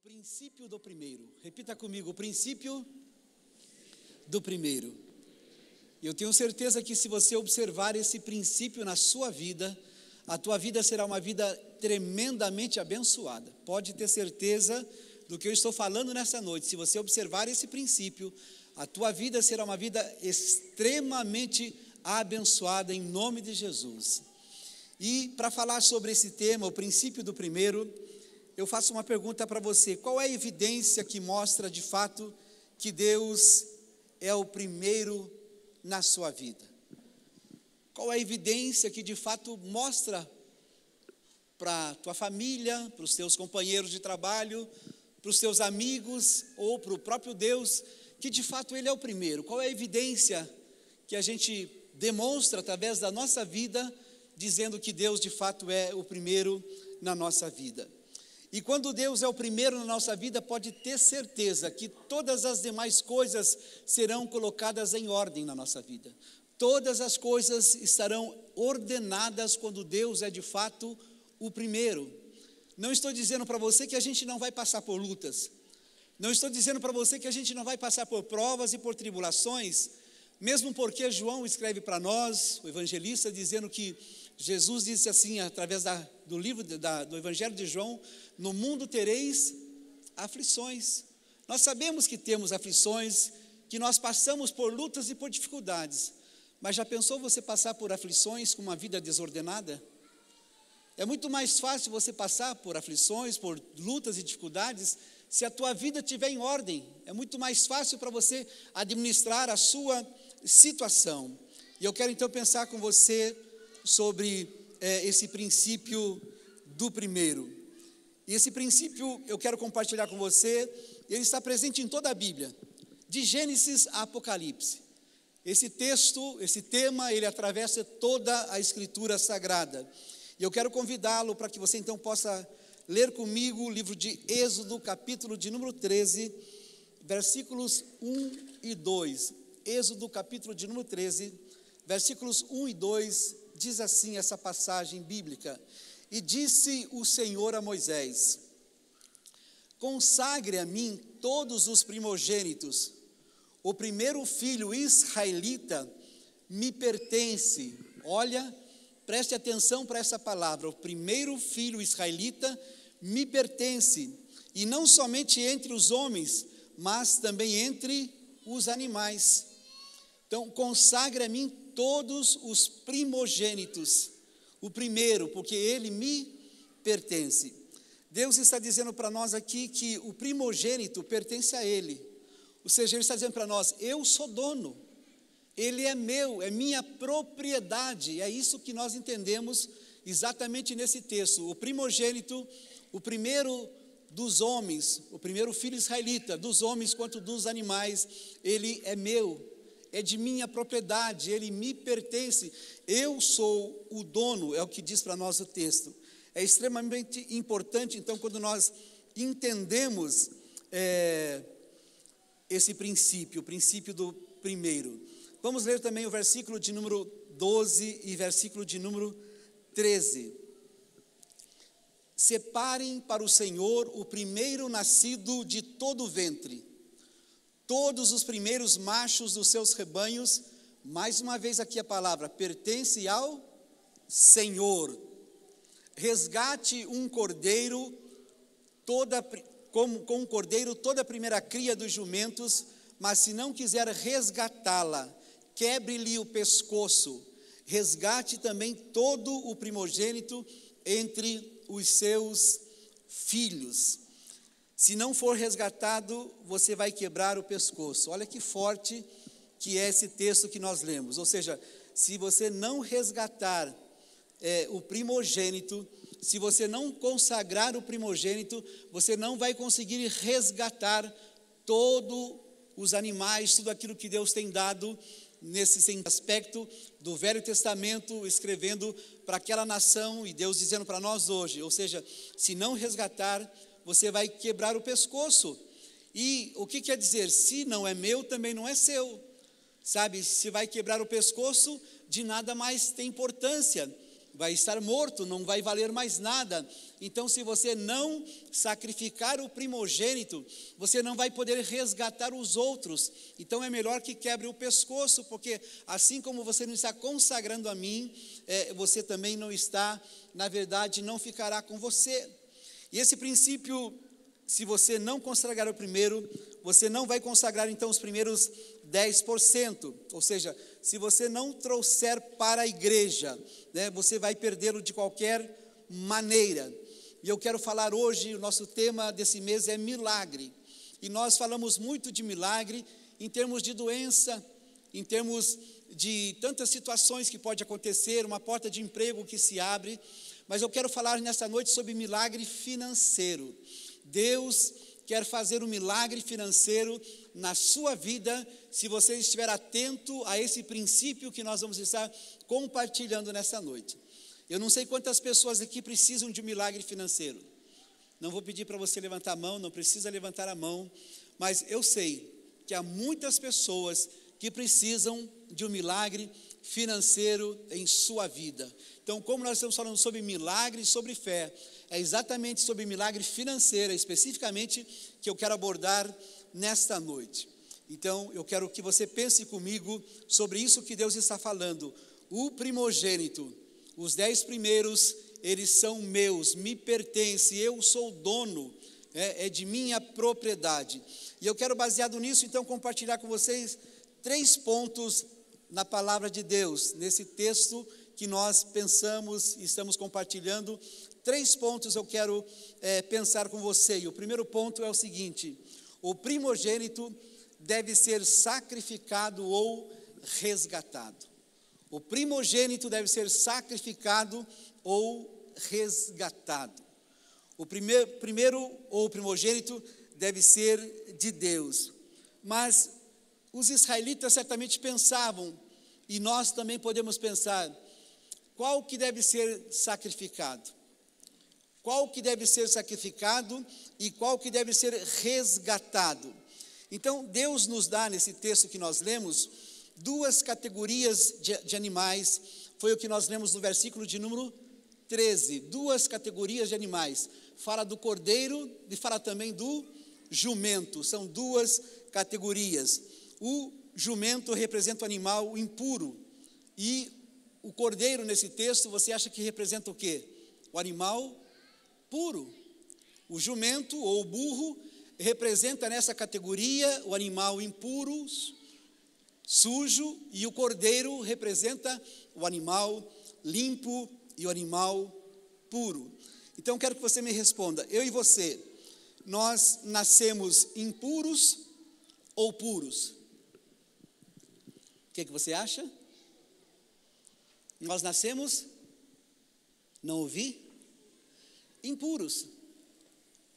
princípio do primeiro. Repita comigo, o princípio do primeiro. Eu tenho certeza que se você observar esse princípio na sua vida, a tua vida será uma vida tremendamente abençoada. Pode ter certeza do que eu estou falando nessa noite. Se você observar esse princípio, a tua vida será uma vida extremamente abençoada em nome de Jesus. E para falar sobre esse tema, o princípio do primeiro, eu faço uma pergunta para você: qual é a evidência que mostra de fato que Deus é o primeiro na sua vida? Qual é a evidência que de fato mostra para a tua família, para os teus companheiros de trabalho, para os teus amigos ou para o próprio Deus, que de fato Ele é o primeiro? Qual é a evidência que a gente demonstra através da nossa vida, dizendo que Deus de fato é o primeiro na nossa vida? E quando Deus é o primeiro na nossa vida, pode ter certeza que todas as demais coisas serão colocadas em ordem na nossa vida. Todas as coisas estarão ordenadas quando Deus é de fato o primeiro. Não estou dizendo para você que a gente não vai passar por lutas. Não estou dizendo para você que a gente não vai passar por provas e por tribulações, mesmo porque João escreve para nós, o evangelista, dizendo que Jesus disse assim, através do livro do Evangelho de João: no mundo tereis aflições. Nós sabemos que temos aflições, que nós passamos por lutas e por dificuldades, mas já pensou você passar por aflições com uma vida desordenada? É muito mais fácil você passar por aflições, por lutas e dificuldades, se a tua vida estiver em ordem. É muito mais fácil para você administrar a sua situação. E eu quero então pensar com você sobre esse princípio do primeiro. E esse princípio eu quero compartilhar com você. Ele está presente em toda a Bíblia, de Gênesis a Apocalipse. Esse texto, esse tema, ele atravessa toda a Escritura Sagrada. E eu quero convidá-lo para que você então possa ler comigo o livro de Êxodo, capítulo de número 13, versículos 1 e 2. Êxodo, capítulo de número 13, versículos 1 e 2, diz assim essa passagem bíblica: e disse o Senhor a Moisés: consagre a mim todos os primogênitos, o primeiro filho israelita me pertence. Olha, preste atenção para essa palavra: o primeiro filho israelita me pertence, e não somente entre os homens, mas também entre os animais. Então, consagre a mim todos os primogênitos, o primeiro, porque ele me pertence. Deus está dizendo para nós aqui que o primogênito pertence a Ele. Ou seja, Ele está dizendo para nós: eu sou dono, Ele é meu, é minha propriedade. É isso que nós entendemos exatamente nesse texto. O primogênito, o primeiro dos homens, o primeiro filho israelita, dos homens quanto dos animais, ele é meu, é de minha propriedade, ele me pertence, eu sou o dono, é o que diz para nós o texto. É extremamente importante, então, quando nós entendemos esse princípio, o princípio do primeiro. Vamos ler também o versículo de número 12 e versículo de número 13. Separem para o Senhor o primeiro nascido de todo o ventre, todos os primeiros machos dos seus rebanhos. Mais uma vez aqui a palavra, pertence ao Senhor. Resgate um cordeiro, com um cordeiro toda a primeira cria dos jumentos, mas se não quiser resgatá-la, quebre-lhe o pescoço. Resgate também todo o primogênito entre os seus filhos. Se não for resgatado, você vai quebrar o pescoço. Olha que forte que é esse texto que nós lemos. Ou seja, se você não resgatar o primogênito, se você não consagrar o primogênito, você não vai conseguir resgatar todos os animais, tudo aquilo que Deus tem dado nesse aspecto do Velho Testamento, escrevendo para aquela nação, e Deus dizendo para nós hoje. Ou seja, se não resgatar, você vai quebrar o pescoço. E o que quer dizer? Se não é meu, também não é seu. Sabe, se vai quebrar o pescoço, de nada mais tem importância. vai estar morto, não vai valer mais nada. Então, se você não sacrificar o primogênito, você não vai poder resgatar os outros. Então, é melhor que quebre o pescoço, porque assim como você não está consagrando a mim, você também não está, na verdade, não ficará com você. E esse princípio, se você não consagrar o primeiro, você não vai consagrar então os primeiros 10%, ou seja, se você não trouxer para a igreja, né, você vai perdê-lo de qualquer maneira. E eu quero falar hoje, o nosso tema desse mês é milagre, e nós falamos muito de milagre em termos de doença, em termos de tantas situações que pode acontecer, uma porta de emprego que se abre, mas eu quero falar nessa noite sobre milagre financeiro. Deus quer fazer um milagre financeiro na sua vida, se você estiver atento a esse princípio que nós vamos estar compartilhando nessa noite. Eu não sei quantas pessoas aqui precisam de um milagre financeiro. Não vou pedir para você levantar a mão, não precisa levantar a mão, mas eu sei que há muitas pessoas que precisam de um milagre financeiro em sua vida. Então, como nós estamos falando sobre milagre e sobre fé, é exatamente sobre milagre financeiro, especificamente, que eu quero abordar nesta noite. Então, eu quero que você pense comigo sobre isso que Deus está falando. O primogênito, os 10 primeiros, eles são meus, me pertencem, eu sou dono, é de minha propriedade. E eu quero, baseado nisso, então, compartilhar com vocês 3 pontos na palavra de Deus, nesse texto que nós pensamos e estamos compartilhando. 3 pontos eu quero pensar com você. E o primeiro ponto é o seguinte: o primogênito deve ser sacrificado ou resgatado. O primogênito deve ser sacrificado ou resgatado. O primeiro ou primogênito deve ser de Deus. Mas os israelitas certamente pensavam, e nós também podemos pensar, qual que deve ser sacrificado? Qual que deve ser sacrificado e qual que deve ser resgatado? Então, Deus nos dá, nesse texto que nós lemos, 2 categorias de animais. Foi o que nós lemos no versículo de número 13. 2 categorias de animais. Fala do cordeiro e fala também do jumento. São 2 categorias. O jumento representa o animal impuro. E o cordeiro, nesse texto, você acha que representa o quê? O animal puro. O jumento ou o burro representa nessa categoria o animal impuro, sujo, e o cordeiro representa o animal limpo e o animal puro. Então quero que você me responda, eu e você, nós nascemos impuros ou puros? O que você acha? Nós nascemos, não ouvi? Impuros.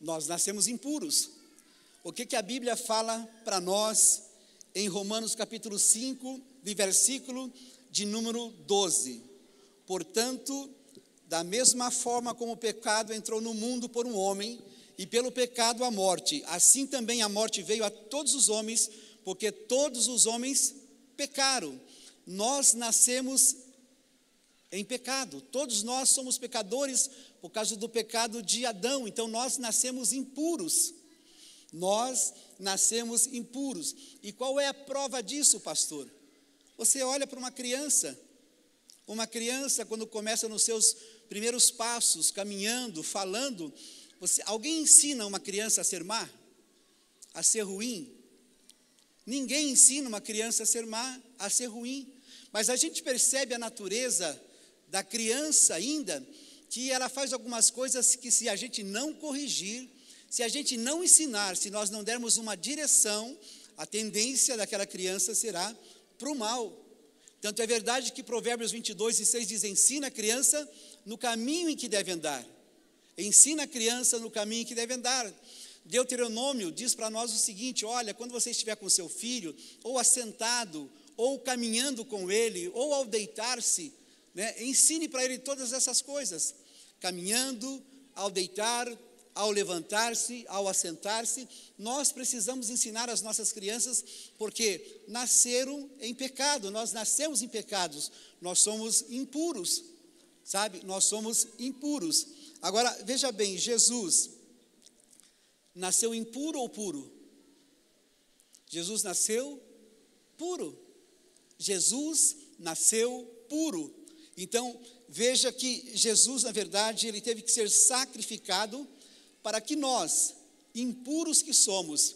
Nós nascemos impuros. O que a Bíblia fala para nós em Romanos capítulo 5, de versículo de número 12? Portanto, da mesma forma como o pecado entrou no mundo por um homem, e pelo pecado a morte, assim também a morte veio a todos os homens, porque todos os homens pecaram. Nós nascemos em pecado, todos nós somos pecadores por causa do pecado de Adão, então nós nascemos impuros. Nós nascemos impuros. E qual é a prova disso, pastor? Você olha para uma criança quando começa nos seus primeiros passos, caminhando, falando, alguém ensina uma criança a ser má? A ser ruim? Ninguém ensina uma criança a ser má, a ser ruim. Mas a gente percebe a natureza da criança ainda, que ela faz algumas coisas que, se a gente não corrigir, se a gente não ensinar, se nós não dermos uma direção, a tendência daquela criança será para o mal. Tanto é verdade que Provérbios 22:6 diz: ensina a criança no caminho em que deve andar. Ensina a criança no caminho em que deve andar. Deuteronômio diz para nós o seguinte: olha, quando você estiver com seu filho, ou assentado, ou caminhando com ele, ou ao deitar-se, ensine para ele todas essas coisas. Caminhando, ao deitar, ao levantar-se, ao assentar-se, nós precisamos ensinar as nossas crianças, porque nasceram em pecado, nós nascemos em pecados, nós somos impuros. sabe? Nós somos impuros. Agora, veja bem, Jesus nasceu impuro ou puro? Jesus nasceu puro. Jesus nasceu puro. Então, veja que Jesus, na verdade, ele teve que ser sacrificado para que nós, impuros que somos,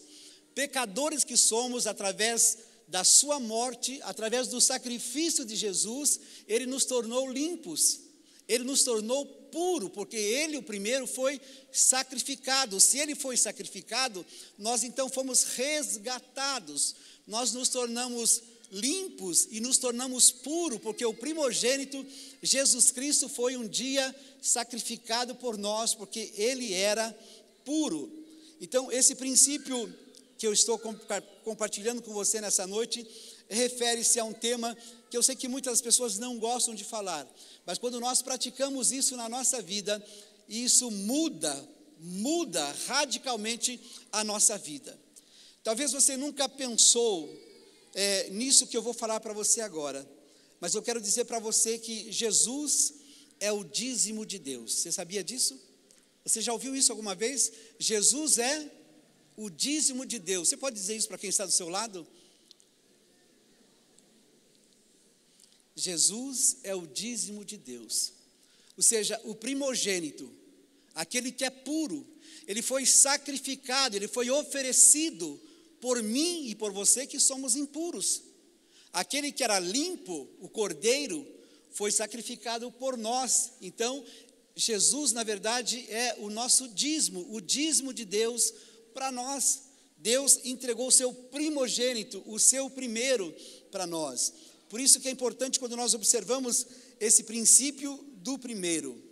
pecadores que somos, através da sua morte, através do sacrifício de Jesus, ele nos tornou limpos, ele nos tornou puro, porque ele, o primeiro, foi sacrificado. Se ele foi sacrificado, nós então fomos resgatados, nós nos tornamos limpos e nos tornamos puros, porque o primogênito, Jesus Cristo, foi um dia sacrificado por nós, porque ele era puro. Então, esse princípio que eu estou compartilhando com você nessa noite, refere-se a um tema que eu sei que muitas pessoas não gostam de falar, mas quando nós praticamos isso na nossa vida, isso muda radicalmente a nossa vida. Talvez você nunca pensou nisso que eu vou falar para você agora, mas eu quero dizer para você que Jesus é o dízimo de Deus. Você sabia disso? Você já ouviu isso alguma vez? Jesus é o dízimo de Deus. Você pode dizer isso para quem está do seu lado? Jesus é o dízimo de Deus. Ou seja, o primogênito, aquele que é puro, ele foi sacrificado, ele foi oferecido por mim e por você que somos impuros. Aquele que era limpo, o cordeiro, foi sacrificado por nós. Então, Jesus, na verdade, é o nosso dízimo, o dízimo de Deus para nós. Deus entregou o seu primogênito, o seu primeiro para nós. Por isso que é importante quando nós observamos esse princípio do primeiro.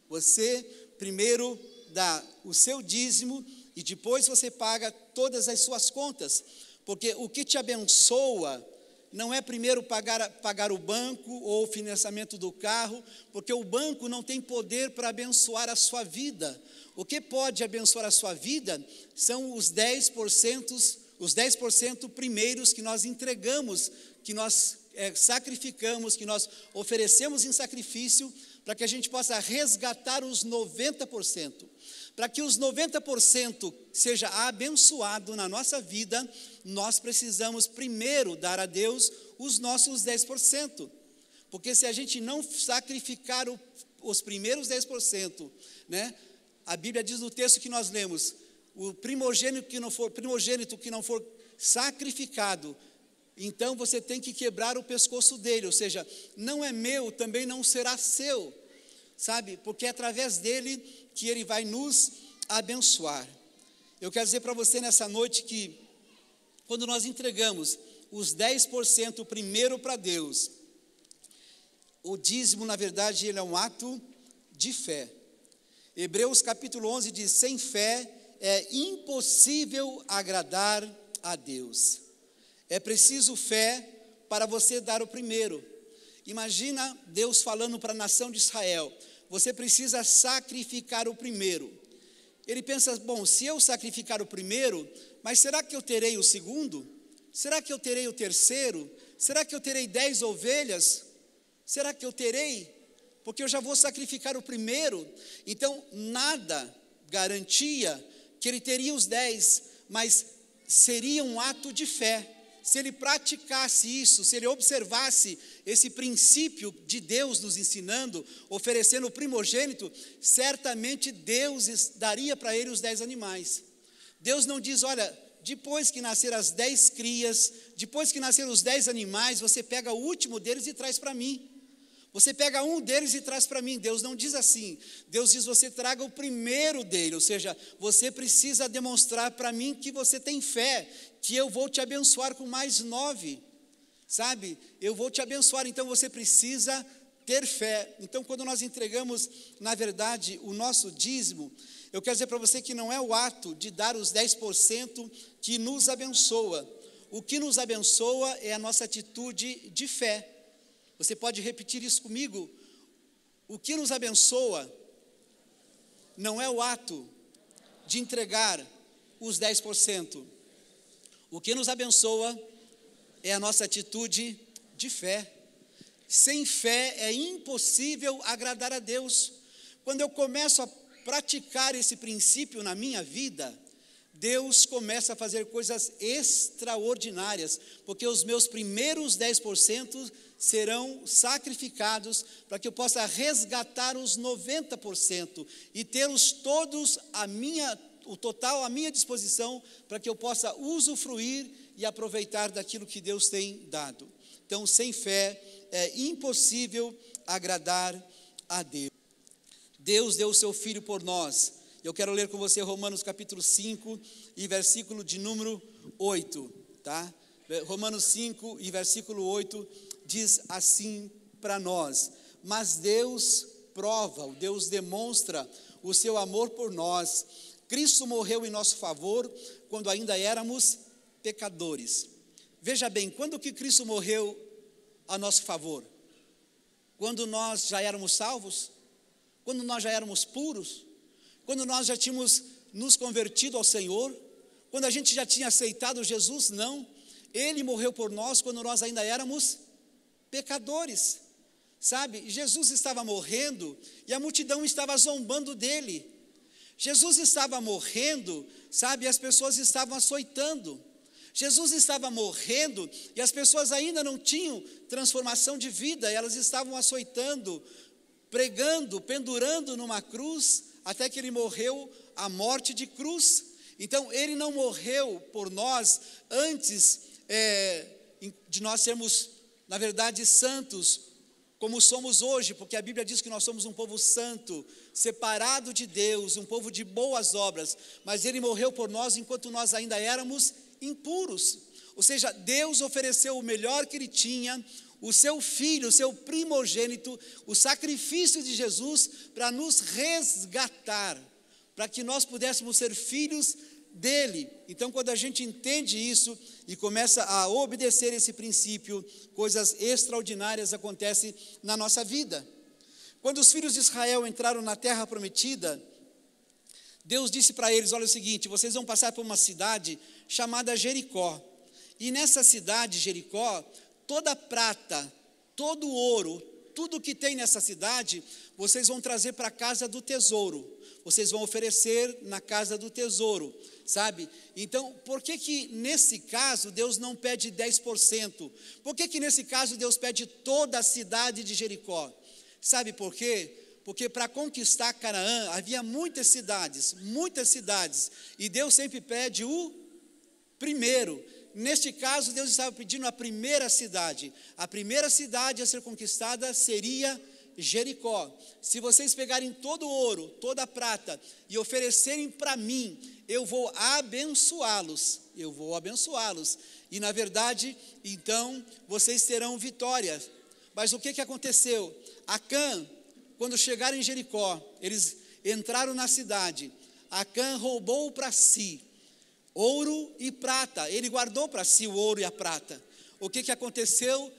Você primeiro dá o seu dízimo e depois você paga todas as suas contas. Porque o que te abençoa não é primeiro pagar o banco ou o financiamento do carro, porque o banco não tem poder para abençoar a sua vida. O que pode abençoar a sua vida são os 10% primeiros que nós entregamos, que nós sacrificamos, que nós oferecemos em sacrifício, para que a gente possa resgatar os 90%. Para que os 90% seja abençoado na nossa vida, nós precisamos primeiro dar a Deus os nossos 10%. Porque se a gente não sacrificar os primeiros 10%, né? A Bíblia diz no texto que nós lemos, o primogênito que não for sacrificado, então você tem que quebrar o pescoço dele, ou seja, não é meu, também não será seu, sabe? Porque é através dele que ele vai nos abençoar. Eu quero dizer para você nessa noite que, quando nós entregamos os 10% primeiro para Deus, o dízimo, na verdade, ele é um ato de fé. Hebreus capítulo 11 diz, sem fé é impossível agradar a Deus. É preciso fé para você dar o primeiro. Imagina Deus falando para a nação de Israel, você precisa sacrificar o primeiro. Ele pensa, bom, se eu sacrificar o primeiro, mas será que eu terei o segundo? Será que eu terei o terceiro? Será que eu terei 10 ovelhas? Será que eu terei? Porque eu já vou sacrificar o primeiro. Então, nada garantia que ele teria os 10, mas seria um ato de fé. Se ele praticasse isso, se ele observasse esse princípio de Deus nos ensinando, oferecendo o primogênito, certamente Deus daria para ele os 10 animais. Deus não diz, olha, depois que nascer as 10 crias, depois que nascer os 10 animais, você pega o último deles e traz para mim. Você pega um deles e traz para mim. Deus não diz assim. Deus diz, você traga o primeiro dele, ou seja, você precisa demonstrar para mim que você tem fé, que eu vou te abençoar com mais 9, sabe? Eu vou te abençoar, então você precisa ter fé. Então, quando nós entregamos, na verdade, o nosso dízimo, eu quero dizer para você que não é o ato de dar os 10% que nos abençoa. O que nos abençoa é a nossa atitude de fé. Você pode repetir isso comigo? O que nos abençoa não é o ato de entregar os 10%. O que nos abençoa é a nossa atitude de fé. Sem fé é impossível agradar a Deus. Quando eu começo a praticar esse princípio na minha vida, Deus começa a fazer coisas extraordinárias, porque os meus primeiros 10% serão sacrificados para que eu possa resgatar os 90% e tê-los todos o total à minha disposição, para que eu possa usufruir e aproveitar daquilo que Deus tem dado. Então, sem fé é impossível agradar a Deus. Deus deu o seu Filho por nós. Eu quero ler com você Romanos capítulo 5 e versículo de número 8, tá? Romanos 5 e versículo 8 diz assim para nós: mas Deus prova, Deus demonstra o seu amor por nós. Cristo morreu em nosso favor quando ainda éramos pecadores. Veja bem, quando que Cristo morreu a nosso favor? Quando nós já éramos salvos? Quando nós já éramos puros? Quando nós já tínhamos nos convertido ao Senhor? Quando a gente já tinha aceitado Jesus? Não. Ele morreu por nós quando nós ainda éramos pecadores. Sabe, Jesus estava morrendo e a multidão estava zombando dele. Jesus estava morrendo, sabe, e as pessoas estavam açoitando. Jesus estava morrendo e as pessoas ainda não tinham transformação de vida, elas estavam açoitando, pregando, pendurando numa cruz, até que ele morreu a morte de cruz. Então, ele não morreu por nós antes de nós sermos, na verdade, santos, como somos hoje, porque a Bíblia diz que nós somos um povo santo, separado de Deus, um povo de boas obras, mas ele morreu por nós enquanto nós ainda éramos impuros. Ou seja, Deus ofereceu o melhor que ele tinha, o seu Filho, o seu primogênito, o sacrifício de Jesus para nos resgatar, para que nós pudéssemos ser filhos dele. Então, quando a gente entende isso e começa a obedecer esse princípio, coisas extraordinárias acontecem na nossa vida. Quando os filhos de Israel entraram na terra prometida, Deus disse para eles: olha o seguinte, vocês vão passar por uma cidade chamada Jericó, e nessa cidade, Jericó, toda prata, todo ouro, tudo que tem nessa cidade, vocês vão trazer para a casa do tesouro, vocês vão oferecer na casa do tesouro, sabe? Então, por que nesse caso Deus não pede 10%? Por que nesse caso Deus pede toda a cidade de Jericó? Sabe por quê? Porque para conquistar Canaã havia muitas cidades, e Deus sempre pede o primeiro. Neste caso, Deus estava pedindo a primeira cidade a ser conquistada seria Jericó. Se vocês pegarem todo o ouro, toda a prata e oferecerem para mim, eu vou abençoá-los, e na verdade, então, vocês terão vitória. Mas o que aconteceu? Acã, quando chegaram em Jericó, eles entraram na cidade, Acã roubou para si ouro e prata, ele guardou para si o ouro e a prata. O que aconteceu?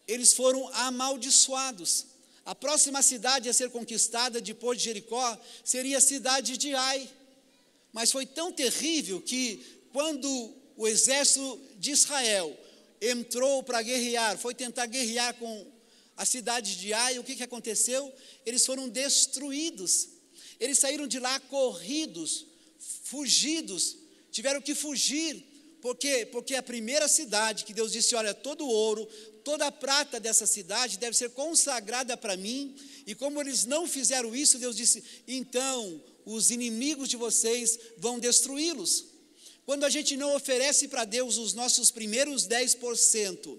Eles foram amaldiçoados. A próxima cidade a ser conquistada depois de Jericó seria a cidade de Ai. Mas foi tão terrível que quando o exército de Israel entrou para guerrear, foi tentar guerrear com a cidade de Ai, o que aconteceu? Eles foram destruídos. Eles saíram de lá corridos, fugidos, tiveram que fugir. Por quê? Porque a primeira cidade que Deus disse: olha, todo o ouro, toda a prata dessa cidade deve ser consagrada para mim. E como eles não fizeram isso, Deus disse: então os inimigos de vocês vão destruí-los. Quando a gente não oferece para Deus os nossos primeiros 10%,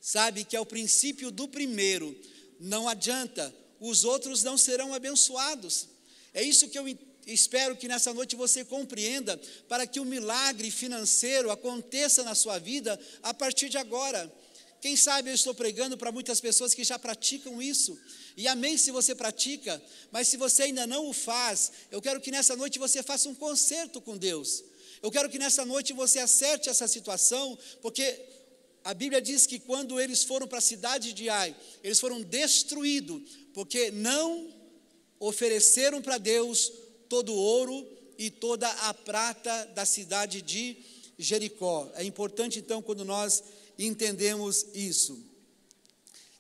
sabe que é o princípio do primeiro, não adianta, os outros não serão abençoados. É isso que eu espero que nessa noite você compreenda, para que o milagre financeiro aconteça na sua vida a partir de agora. Quem sabe eu estou pregando para muitas pessoas que já praticam isso, e amém se você pratica, mas se você ainda não o faz, eu quero que nessa noite você faça um concerto com Deus. Eu quero que nessa noite você acerte essa situação, porque a Bíblia diz que quando eles foram para a cidade de Ai, eles foram destruídos, porque não ofereceram para Deus todo o ouro e toda a prata da cidade de Jericó. É importante então quando nós entendemos isso.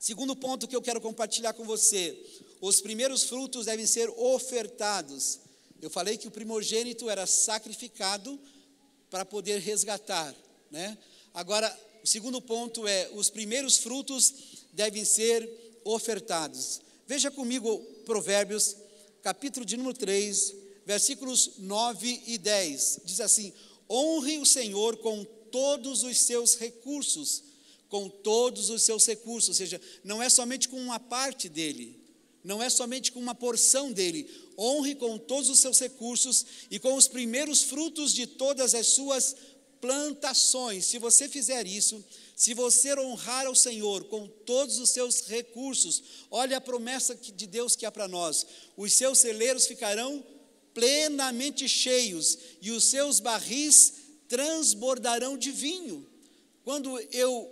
Segundo ponto que eu quero compartilhar com você: os primeiros frutos devem ser ofertados. Eu falei que o primogênito era sacrificado para poder resgatar, né? Agora, o segundo ponto é: os primeiros frutos devem ser ofertados. Veja comigo Provérbios, capítulo de número 3, versículos 9 e 10. Diz assim: honre o Senhor com todos os seus recursos, com todos os seus recursos, ou seja, não é somente com uma parte dele, não é somente com uma porção dele. Honre com todos os seus recursos e com os primeiros frutos de todas as suas plantações. Se você fizer isso, se você honrar ao Senhor com todos os seus recursos, olha a promessa de Deus que há para nós: os seus celeiros ficarão plenamente cheios e os seus barris transbordarão de vinho. Quando eu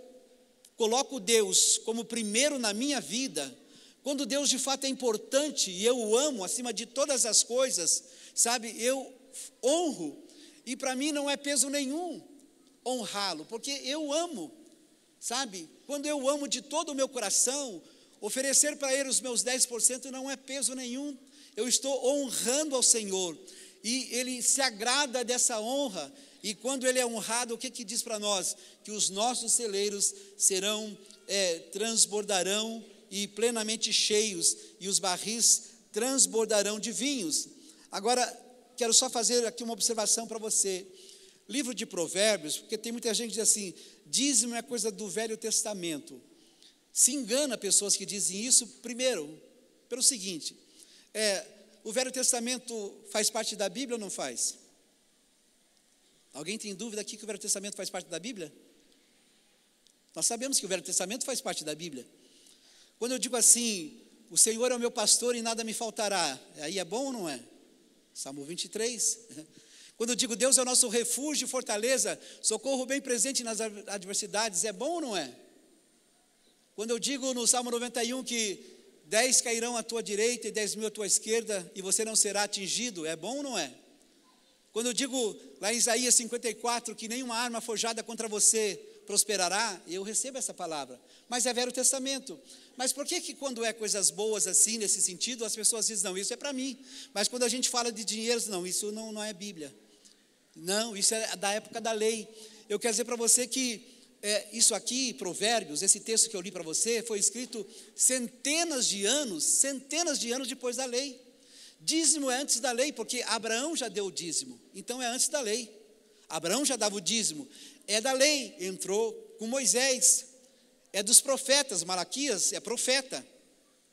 coloco Deus como primeiro na minha vida, quando Deus de fato é importante e eu o amo acima de todas as coisas, sabe, eu honro, e para mim não é peso nenhum honrá-lo, porque eu amo, sabe, quando eu amo de todo o meu coração, oferecer para Ele os meus 10% não é peso nenhum. Eu estou honrando ao Senhor, e Ele se agrada dessa honra. E quando Ele é honrado, o que diz para nós? Que os nossos celeiros serão, transbordarão e plenamente cheios, e os barris transbordarão de vinhos. Agora, quero só fazer aqui uma observação para você. Livro de Provérbios, porque tem muita gente que diz assim: dízimo é coisa do Velho Testamento. Se engana pessoas que dizem isso, primeiro, pelo seguinte: o Velho Testamento faz parte da Bíblia ou não faz? Alguém tem dúvida aqui que o Velho Testamento faz parte da Bíblia? Nós sabemos que o Velho Testamento faz parte da Bíblia. Quando eu digo assim: o Senhor é o meu pastor e nada me faltará, aí é bom ou não é? Salmo 23. Quando eu digo Deus é o nosso refúgio e fortaleza, socorro bem presente nas adversidades, é bom ou não é? Quando eu digo no Salmo 91 que 10 cairão à tua direita e 10.000 à tua esquerda, e você não será atingido, é bom ou não é? Quando eu digo lá em Isaías 54 que nenhuma arma forjada contra você prosperará, eu recebo essa palavra, mas é Velho Testamento. Mas por que quando é coisas boas assim, nesse sentido, as pessoas dizem: não, isso é para mim? Mas quando a gente fala de dinheiro, não, isso não é Bíblia. Não, isso é da época da lei. Eu quero dizer para você que isso aqui, Provérbios, esse texto que eu li para você, foi escrito centenas de anos depois da lei. Dízimo é antes da lei, porque Abraão já deu o dízimo, então é antes da lei. Abraão já dava o dízimo, é da lei, entrou com Moisés, é dos profetas. Malaquias é profeta,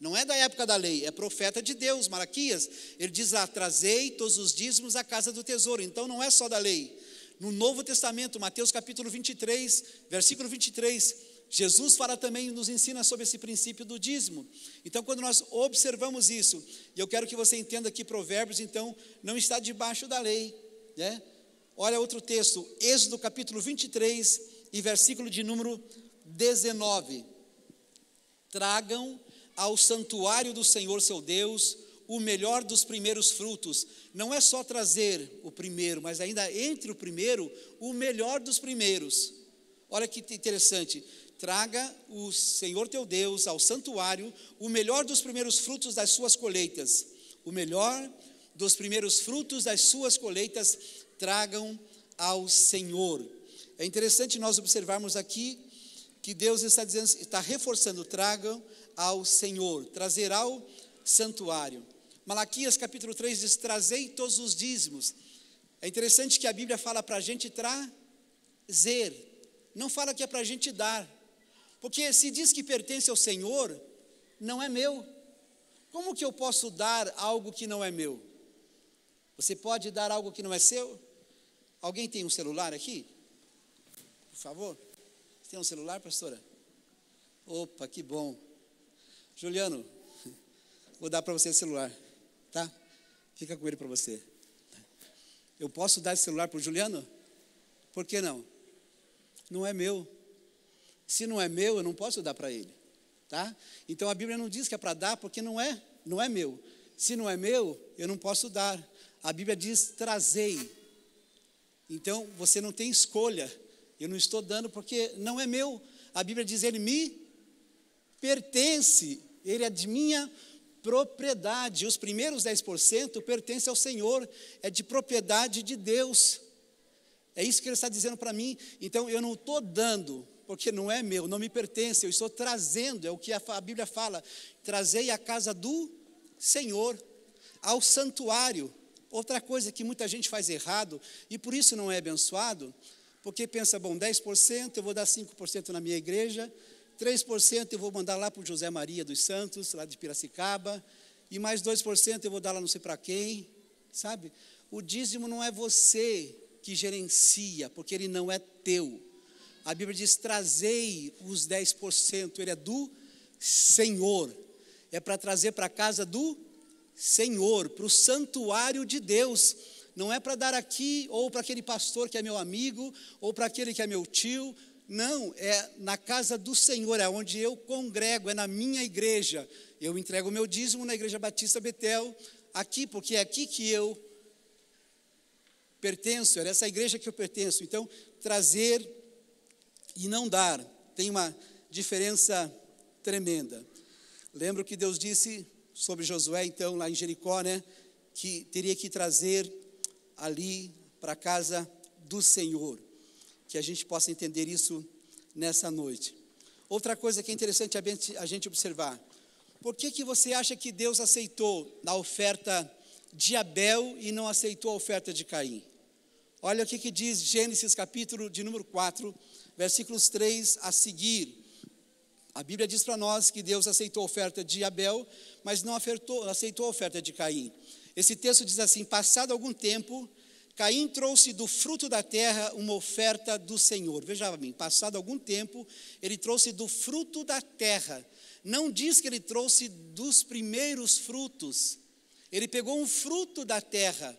não é da época da lei, é profeta de Deus. Malaquias, ele diz lá: trazei todos os dízimos à casa do tesouro. Então não é só da lei. No Novo Testamento, Mateus capítulo 23, versículo 23, Jesus fala também, nos ensina sobre esse princípio do dízimo. Então, quando nós observamos isso, e eu quero que você entenda que Provérbios, então, não está debaixo da lei, né? Olha outro texto, Êxodo capítulo 23 e versículo de número 19. Tragam ao santuário do Senhor seu Deus o melhor dos primeiros frutos. Não é só trazer o primeiro, mas ainda entre o primeiro, o melhor dos primeiros. Olha que interessante: traga o Senhor teu Deus ao santuário o melhor dos primeiros frutos das suas colheitas. O melhor dos primeiros frutos das suas colheitas tragam ao Senhor. É interessante nós observarmos aqui que Deus está dizendo, está reforçando: tragam ao Senhor, trazer ao santuário. Malaquias capítulo 3 diz: trazei todos os dízimos. É interessante que a Bíblia fala para a gente trazer, não fala que é para a gente dar, porque se diz que pertence ao Senhor, não é meu. Como que eu posso dar algo que não é meu? Você pode dar algo que não é seu? Alguém tem um celular aqui? Por favor. Você tem um celular, pastora? Opa, que bom. Juliano, vou dar para você esse celular, tá? Fica com ele para você. Eu posso dar esse celular para o Juliano? Por que não? Não é meu. Se não é meu, eu não posso dar para ele, tá? Então a Bíblia não diz que é para dar, porque não é meu. Se não é meu, eu não posso dar. A Bíblia diz: trazei. Então você não tem escolha. Eu não estou dando porque não é meu. A Bíblia diz: ele me pertence, ele é de minha propriedade. Os primeiros 10% pertencem ao Senhor, é de propriedade de Deus. É isso que ele está dizendo para mim. Então eu não estou dando, porque não é meu, não me pertence, eu estou trazendo, é o que a Bíblia fala, trazei a casa do Senhor, ao santuário. Outra coisa que muita gente faz errado, e por isso não é abençoado, porque pensa, bom, 10% eu vou dar 5% na minha igreja, 3% eu vou mandar lá para o José Maria dos Santos, lá de Piracicaba, e mais 2% eu vou dar lá não sei para quem, sabe? O dízimo não é você que gerencia, porque ele não é teu. A Bíblia diz, trazei os 10%, ele é do Senhor, é para trazer para a casa do Senhor, para o santuário de Deus, não é para dar aqui, ou para aquele pastor que é meu amigo, ou para aquele que é meu tio, não, é na casa do Senhor, é onde eu congrego, é na minha igreja, eu entrego o meu dízimo na Igreja Batista Betel, aqui, porque é aqui que eu pertenço, é nessa igreja que eu pertenço. Então, trazer e não dar, tem uma diferença tremenda. Lembro que Deus disse sobre Josué, então, lá em Jericó, né, que teria que trazer ali para a casa do Senhor, que a gente possa entender isso nessa noite. Outra coisa que é interessante a gente observar, por que você acha que Deus aceitou a oferta de Abel e não aceitou a oferta de Caim? Olha o que diz Gênesis capítulo de número 4, versículos 3 a seguir. A Bíblia diz para nós que Deus aceitou a oferta de Abel, mas não aceitou a oferta de Caim. Esse texto diz assim, passado algum tempo, Caim trouxe do fruto da terra uma oferta do Senhor. Veja bem, passado algum tempo, ele trouxe do fruto da terra. Não diz que ele trouxe dos primeiros frutos. Ele pegou um fruto da terra.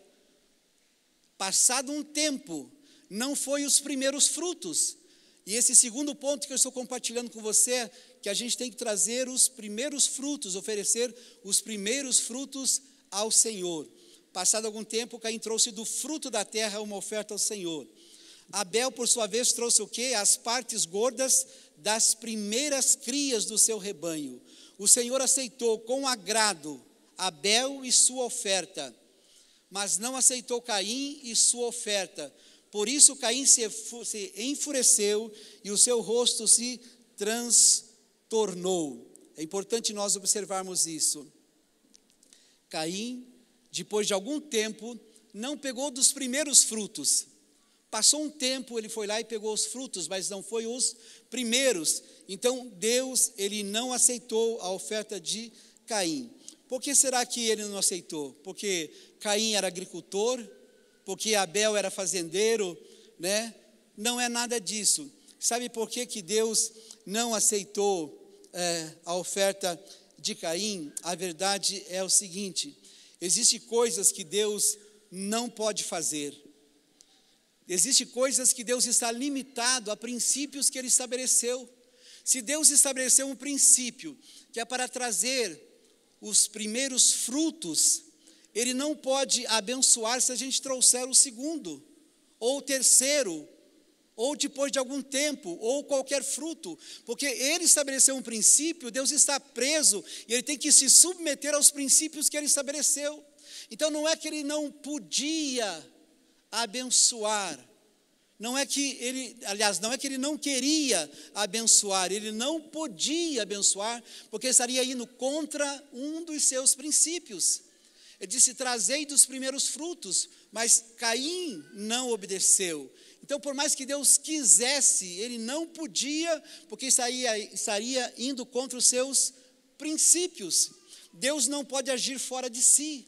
Passado um tempo, não foi os primeiros frutos. E esse segundo ponto que eu estou compartilhando com você é que a gente tem que trazer os primeiros frutos, oferecer os primeiros frutos ao Senhor. Passado algum tempo, Caim trouxe do fruto da terra uma oferta ao Senhor. Abel, por sua vez, trouxe o quê? As partes gordas das primeiras crias do seu rebanho. O Senhor aceitou com agrado Abel e sua oferta, mas não aceitou Caim e sua oferta. Por isso Caim se enfureceu e o seu rosto se transtornou. É importante nós observarmos isso. Caim, depois de algum tempo, não pegou dos primeiros frutos. Passou um tempo, ele foi lá e pegou os frutos, mas não foi os primeiros. Então Deus, ele não aceitou a oferta de Caim. Por que será que ele não aceitou? Porque Caim era agricultor, porque Abel era fazendeiro, né? Não é nada disso. Sabe por que Deus não aceitou a oferta de Caim? A verdade é o seguinte, existem coisas que Deus não pode fazer. Existem coisas que Deus está limitado a princípios que Ele estabeleceu. Se Deus estabeleceu um princípio que é para trazer os primeiros frutos, Ele não pode abençoar se a gente trouxer o segundo, ou o terceiro, ou depois de algum tempo, ou qualquer fruto, porque Ele estabeleceu um princípio, Deus está preso, e Ele tem que se submeter aos princípios que Ele estabeleceu. Então não é que Ele não podia abençoar, não é que Ele não queria abençoar, Ele não podia abençoar, porque estaria indo contra um dos seus princípios. Ele disse, trazei dos primeiros frutos, mas Caim não obedeceu. Então, por mais que Deus quisesse, Ele não podia, porque estaria indo contra os seus princípios. Deus não pode agir fora de si.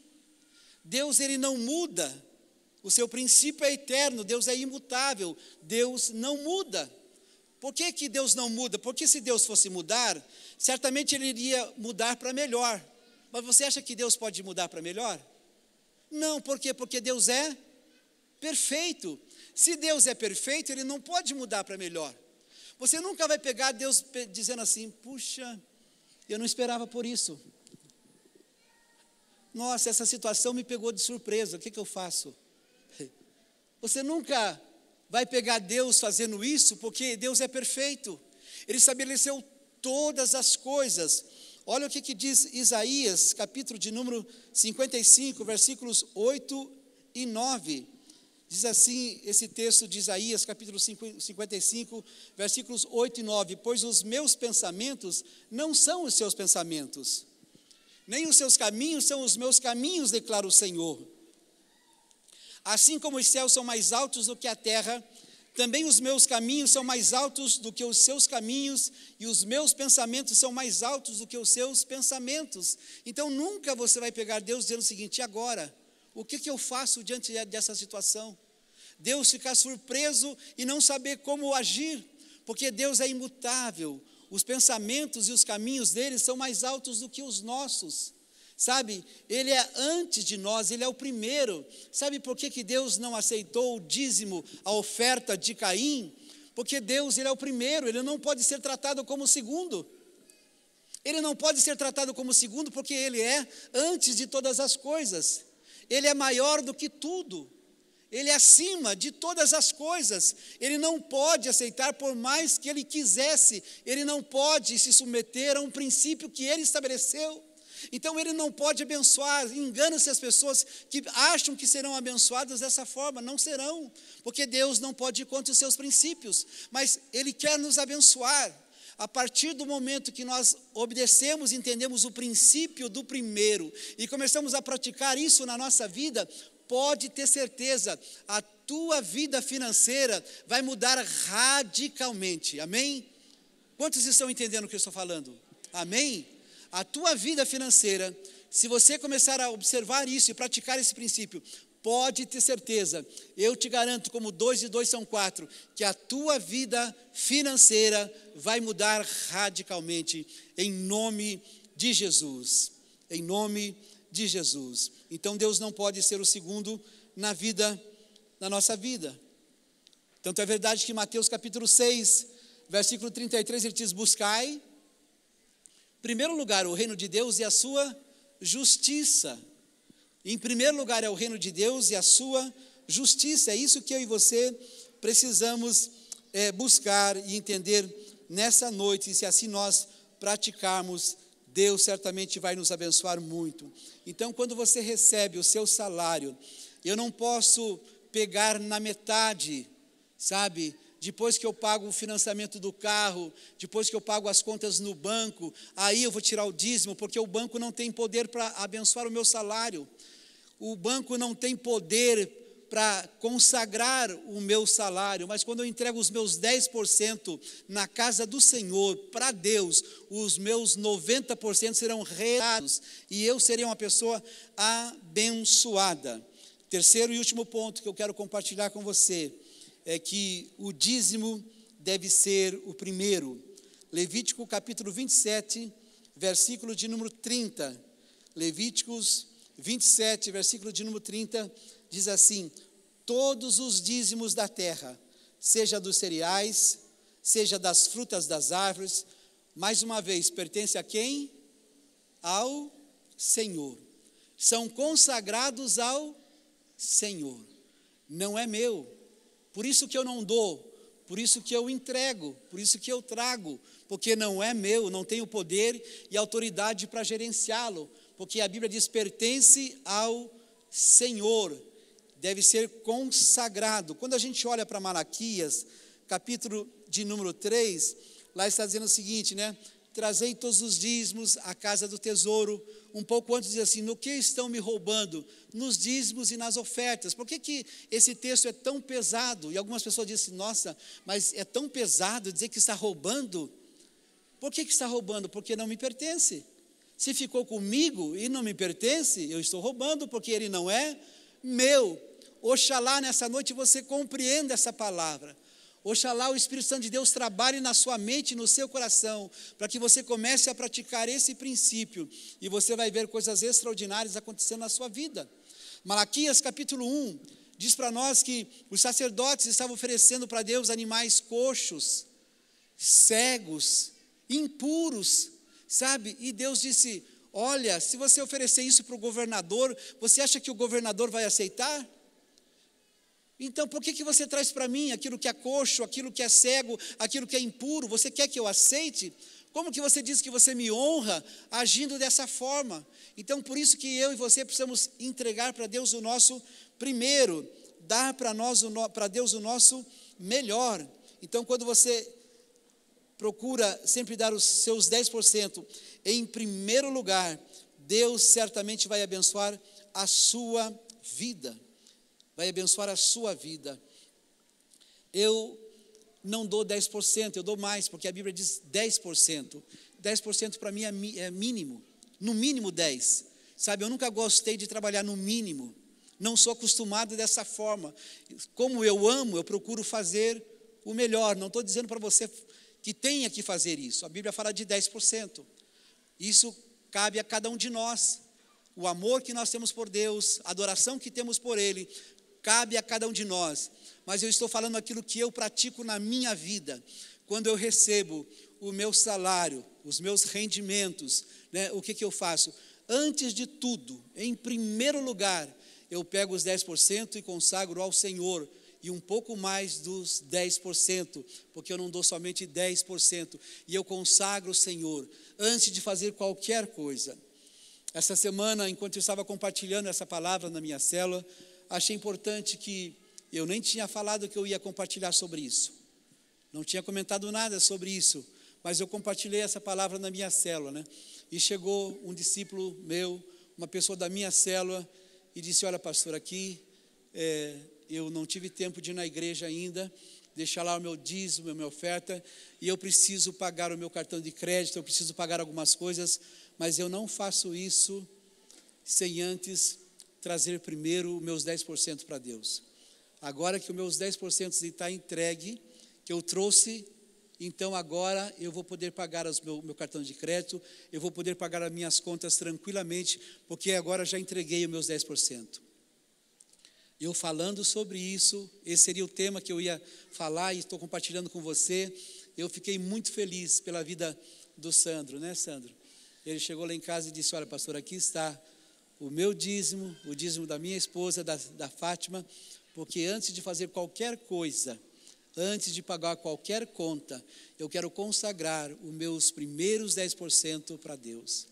Deus, Ele não muda. O seu princípio é eterno, Deus é imutável, Deus não muda. Por que Deus não muda? Porque se Deus fosse mudar, certamente Ele iria mudar para melhor. Mas você acha que Deus pode mudar para melhor? Não, por quê? Porque Deus é perfeito. Se Deus é perfeito, Ele não pode mudar para melhor. Você nunca vai pegar Deus dizendo assim, puxa, eu não esperava por isso. Nossa, essa situação me pegou de surpresa, o que eu faço? Você nunca vai pegar Deus fazendo isso, porque Deus é perfeito. Ele estabeleceu todas as coisas. Olha o que diz Isaías, capítulo de número 55, versículos 8 e 9. Diz assim esse texto de Isaías, capítulo 55, versículos 8 e 9. Pois os meus pensamentos não são os seus pensamentos, nem os seus caminhos são os meus caminhos, declara o Senhor. Assim como os céus são mais altos do que a terra, também os meus caminhos são mais altos do que os seus caminhos, e os meus pensamentos são mais altos do que os seus pensamentos. Então nunca você vai pegar Deus dizendo o seguinte: e agora? O que eu faço diante dessa situação? Deus ficar surpreso e não saber como agir, porque Deus é imutável. Os pensamentos e os caminhos dele são mais altos do que os nossos. Sabe, ele é antes de nós, ele é o primeiro. Sabe por que Deus não aceitou o dízimo, a oferta de Caim? Porque Deus, ele é o primeiro, ele não pode ser tratado como o segundo. Ele não pode ser tratado como o segundo porque ele é antes de todas as coisas. Ele é maior do que tudo. Ele é acima de todas as coisas. Ele não pode aceitar, por mais que ele quisesse, ele não pode se submeter a um princípio que ele estabeleceu. Então ele não pode abençoar. Engana-se as pessoas que acham que serão abençoadas dessa forma. Não serão, porque Deus não pode ir contra os seus princípios, mas ele quer nos abençoar. A partir do momento que nós obedecemos, entendemos o princípio do primeiro e começamos a praticar isso na nossa vida, pode ter certeza, a tua vida financeira vai mudar radicalmente. Amém? Quantos estão entendendo o que eu estou falando? Amém? A tua vida financeira, se você começar a observar isso e praticar esse princípio, pode ter certeza, eu te garanto, como 2 e 2 são 4, que a tua vida financeira vai mudar radicalmente, em nome de Jesus. Em nome de Jesus. Então Deus não pode ser o segundo na nossa vida. Tanto é verdade que em Mateus capítulo 6, versículo 33, ele diz: buscai, em primeiro lugar, o reino de Deus e a sua justiça. Em primeiro lugar é o reino de Deus e a sua justiça. É isso que eu e você precisamos buscar e entender nessa noite. E se assim nós praticarmos, Deus certamente vai nos abençoar muito. Então, quando você recebe o seu salário, eu não posso pegar na metade, sabe? Depois que eu pago o financiamento do carro, depois que eu pago as contas no banco, aí eu vou tirar o dízimo, porque o banco não tem poder para abençoar o meu salário. O banco não tem poder para consagrar o meu salário, mas quando eu entrego os meus 10% na casa do Senhor, para Deus, os meus 90% serão realizados, e eu serei uma pessoa abençoada. Terceiro e último ponto que eu quero compartilhar com você, é que o dízimo deve ser o primeiro. Levítico capítulo 27, versículo de número 30. Levíticos 27, versículo de número 30, diz assim: todos os dízimos da terra, seja dos cereais, seja das frutas das árvores, mais uma vez, pertence a quem? Ao Senhor. São consagrados ao Senhor. Não é meu. Por isso que eu não dou, por isso que eu entrego, por isso que eu trago, porque não é meu, não tenho poder e autoridade para gerenciá-lo, porque a Bíblia diz: pertence ao Senhor, deve ser consagrado. Quando a gente olha para Malaquias, capítulo de número 3, lá está dizendo o seguinte, né? Trazei todos os dízimos à casa do tesouro. Um pouco antes diz assim: no que estão me roubando? Nos dízimos e nas ofertas. Por que esse texto é tão pesado? E algumas pessoas dizem: nossa, mas é tão pesado dizer que está roubando? Por que está roubando? Porque não me pertence. Se ficou comigo e não me pertence, eu estou roubando, porque ele não é meu. Oxalá nessa noite você compreenda essa palavra. Oxalá o Espírito Santo de Deus trabalhe na sua mente e no seu coração, para que você comece a praticar esse princípio, e você vai ver coisas extraordinárias acontecendo na sua vida. Malaquias capítulo 1, diz para nós que os sacerdotes estavam oferecendo para Deus animais coxos, cegos, impuros, sabe? E Deus disse: olha, se você oferecer isso para o governador, você acha que o governador vai aceitar? Então, por que você traz para mim aquilo que é coxo, aquilo que é cego, aquilo que é impuro? Você quer que eu aceite? Como que você diz que você me honra agindo dessa forma? Então, por isso que eu e você precisamos entregar para Deus o nosso primeiro, dar para Deus o nosso melhor. Então, quando você procura sempre dar os seus 10% em primeiro lugar, Deus certamente vai abençoar a sua vida. Vai abençoar a sua vida. Eu não dou 10%, eu dou mais, porque a Bíblia diz 10%. 10% para mim é mínimo, no mínimo 10%. Sabe, eu nunca gostei de trabalhar no mínimo, não sou acostumado dessa forma. Como eu amo, eu procuro fazer o melhor. Não estou dizendo para você que tenha que fazer isso, a Bíblia fala de 10%. Isso cabe a cada um de nós. O amor que nós temos por Deus, a adoração que temos por Ele, cabe a cada um de nós. Mas eu estou falando aquilo que eu pratico na minha vida. Quando eu recebo o meu salário, os meus rendimentos, né, o que eu faço? Antes de tudo, em primeiro lugar, eu pego os 10% e consagro ao Senhor. E um pouco mais dos 10%, porque eu não dou somente 10%. E eu consagro o Senhor antes de fazer qualquer coisa. Essa semana, enquanto eu estava compartilhando essa palavra na minha célula, achei importante que eu nem tinha falado que eu ia compartilhar sobre isso. Não tinha comentado nada sobre isso, mas eu compartilhei essa palavra na minha célula, né? E chegou um discípulo meu, uma pessoa da minha célula, e disse: olha, pastor, aqui eu não tive tempo de ir na igreja ainda, deixar lá o meu dízimo, a minha oferta, e eu preciso pagar o meu cartão de crédito, eu preciso pagar algumas coisas, mas eu não faço isso sem antes trazer primeiro os meus 10% para Deus. Agora que os meus 10% está entregue, que eu trouxe, então agora eu vou poder pagar o meu cartão de crédito, eu vou poder pagar as minhas contas tranquilamente, porque agora já entreguei os meus 10%. Eu falando sobre isso, esse seria o tema que eu ia falar e estou compartilhando com você. Eu fiquei muito feliz pela vida do Sandro, né, Sandro? Ele chegou lá em casa e disse: olha, pastor, aqui está o meu dízimo, o dízimo da minha esposa, da Fátima, porque antes de fazer qualquer coisa, antes de pagar qualquer conta, eu quero consagrar os meus primeiros 10% para Deus.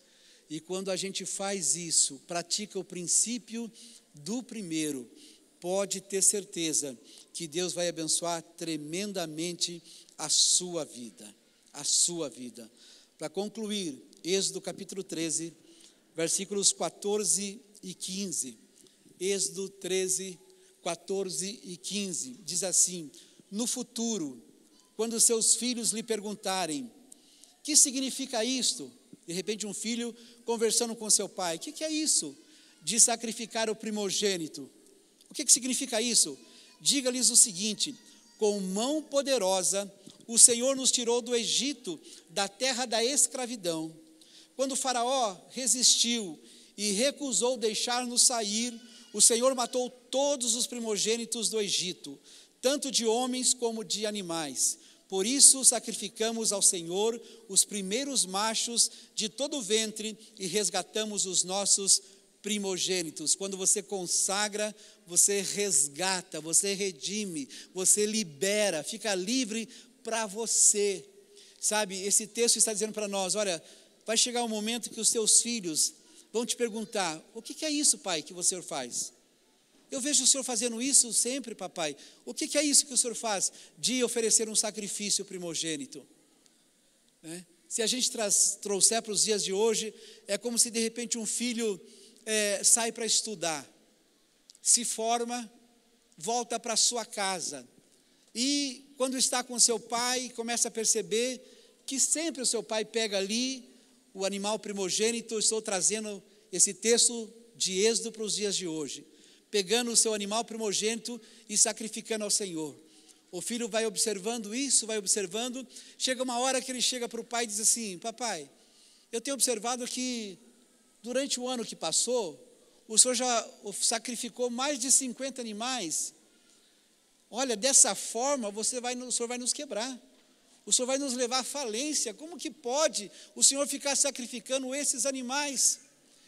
E quando a gente faz isso, pratica o princípio do primeiro, pode ter certeza que Deus vai abençoar tremendamente a sua vida, a sua vida. Para concluir, Êxodo capítulo 13, versículos 14 e 15. Êxodo 13, 14 e 15, diz assim: no futuro, quando seus filhos lhe perguntarem: que significa isto? De repente um filho conversando com seu pai: o que é isso de sacrificar o primogênito? O que significa isso? Diga-lhes o seguinte: com mão poderosa o Senhor nos tirou do Egito, da terra da escravidão. Quando o Faraó resistiu e recusou deixar-nos sair, o Senhor matou todos os primogênitos do Egito, tanto de homens como de animais. Por isso sacrificamos ao Senhor os primeiros machos de todo o ventre e resgatamos os nossos primogênitos. Quando você consagra, você resgata, você redime, você libera, fica livre para você. Sabe, esse texto está dizendo para nós: olha, vai chegar um momento que os seus filhos vão te perguntar: o que é isso, pai, que o senhor faz? Eu vejo o senhor fazendo isso sempre, papai. O que é isso que o senhor faz de oferecer um sacrifício primogênito? Né? Se a gente trouxer para os dias de hoje, é como se de repente um filho sai para estudar, se forma, volta para sua casa, e quando está com seu pai, começa a perceber que sempre o seu pai pega ali o animal primogênito. Estou trazendo esse texto de Êxodo para os dias de hoje, pegando o seu animal primogênito e sacrificando ao Senhor. O filho vai observando isso, vai observando, chega uma hora que ele chega para o pai e diz assim: papai, eu tenho observado que durante o ano que passou, o senhor já sacrificou mais de 50 animais. Olha, dessa forma o senhor vai nos quebrar, o senhor vai nos levar à falência. Como que pode o senhor ficar sacrificando esses animais?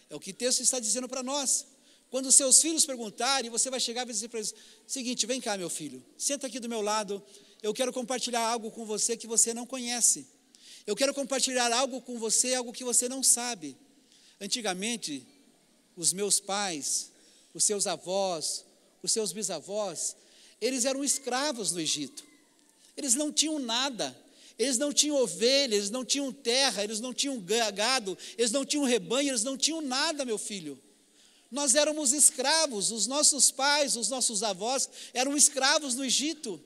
É o que o texto está dizendo para nós. Quando os seus filhos perguntarem, você vai chegar e dizer para eles: seguinte, vem cá, meu filho, senta aqui do meu lado, eu quero compartilhar algo com você que você não conhece. Eu quero compartilhar algo com você, algo que você não sabe. Antigamente, os meus pais, os seus avós, os seus bisavós, eles eram escravos no Egito. Eles não tinham nada, eles não tinham ovelha, eles não tinham terra, eles não tinham gado, eles não tinham rebanho, eles não tinham nada, meu filho. Nós éramos escravos, os nossos pais, os nossos avós eram escravos no Egito.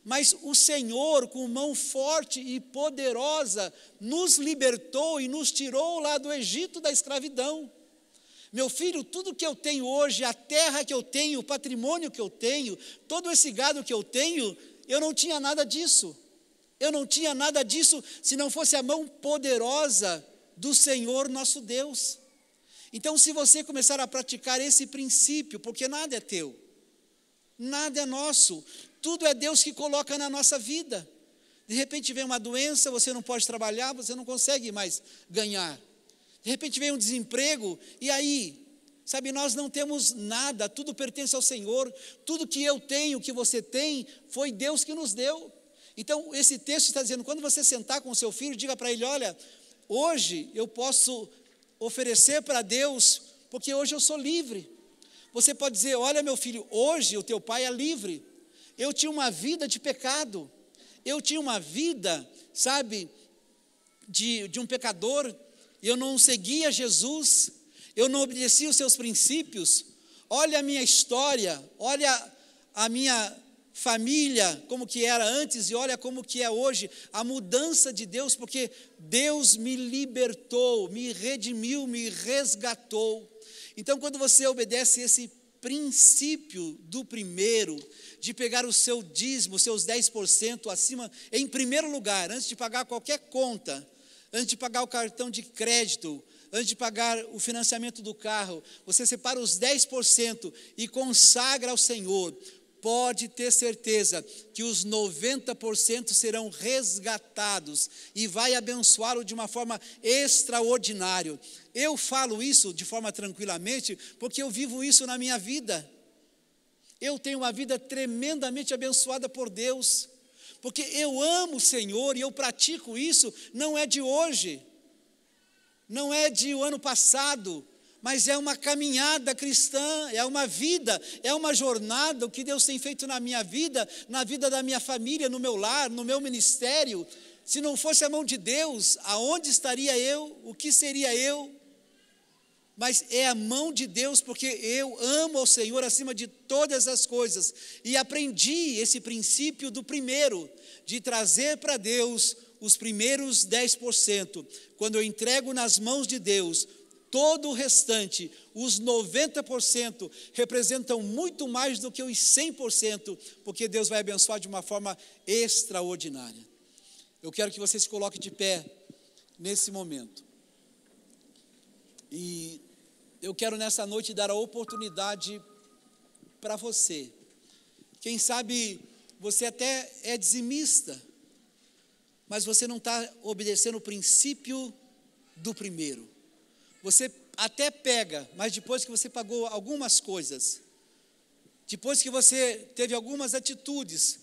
Mas o Senhor, com mão forte e poderosa, nos libertou e nos tirou lá do Egito da escravidão. Meu filho, tudo que eu tenho hoje, a terra que eu tenho, o patrimônio que eu tenho, todo esse gado que eu tenho, eu não tinha nada disso. Eu não tinha nada disso se não fosse a mão poderosa do Senhor nosso Deus. Então, se você começar a praticar esse princípio, porque nada é teu, nada é nosso, tudo é Deus que coloca na nossa vida. De repente vem uma doença, você não pode trabalhar, você não consegue mais ganhar. De repente vem um desemprego, e aí, sabe, nós não temos nada, tudo pertence ao Senhor, tudo que eu tenho, que você tem, foi Deus que nos deu. Então, esse texto está dizendo, quando você sentar com o seu filho, diga para ele, olha, hoje eu posso oferecer para Deus, porque hoje eu sou livre. Você pode dizer, olha meu filho, hoje o teu pai é livre. Eu tinha uma vida de pecado, eu tinha uma vida, sabe, de um pecador, eu não seguia Jesus, eu não obedecia os seus princípios. Olha a minha história, olha a minha família, como que era antes e olha como que é hoje, a mudança de Deus, porque Deus me libertou, me redimiu, me resgatou. Então, quando você obedece esse princípio do primeiro, de pegar o seu dízimo, os seus 10% acima, em primeiro lugar, antes de pagar qualquer conta, antes de pagar o cartão de crédito, antes de pagar o financiamento do carro, você separa os 10% e consagra ao Senhor. Pode ter certeza que os 90% serão resgatados e vai abençoá-lo de uma forma extraordinária. Eu falo isso de forma tranquilamente porque eu vivo isso na minha vida. Eu tenho uma vida tremendamente abençoada por Deus, porque eu amo o Senhor e eu pratico isso, não é de hoje, não é de o ano passado, mas é uma caminhada cristã, é uma vida, é uma jornada, o que Deus tem feito na minha vida, na vida da minha família, no meu lar, no meu ministério. Se não fosse a mão de Deus, aonde estaria eu? O que seria eu? Mas é a mão de Deus, porque eu amo ao Senhor acima de todas as coisas, e aprendi esse princípio do primeiro, de trazer para Deus os primeiros 10%, quando eu entrego nas mãos de Deus, todo o restante, os 90%, representam muito mais do que os 100%, porque Deus vai abençoar de uma forma extraordinária. Eu quero que você se coloque de pé nesse momento. E eu quero nessa noite dar a oportunidade para você. Quem sabe você até é dizimista, mas você não está obedecendo o princípio do primeiro. Você até pega, mas depois que você pagou algumas coisas, depois que você teve algumas atitudes,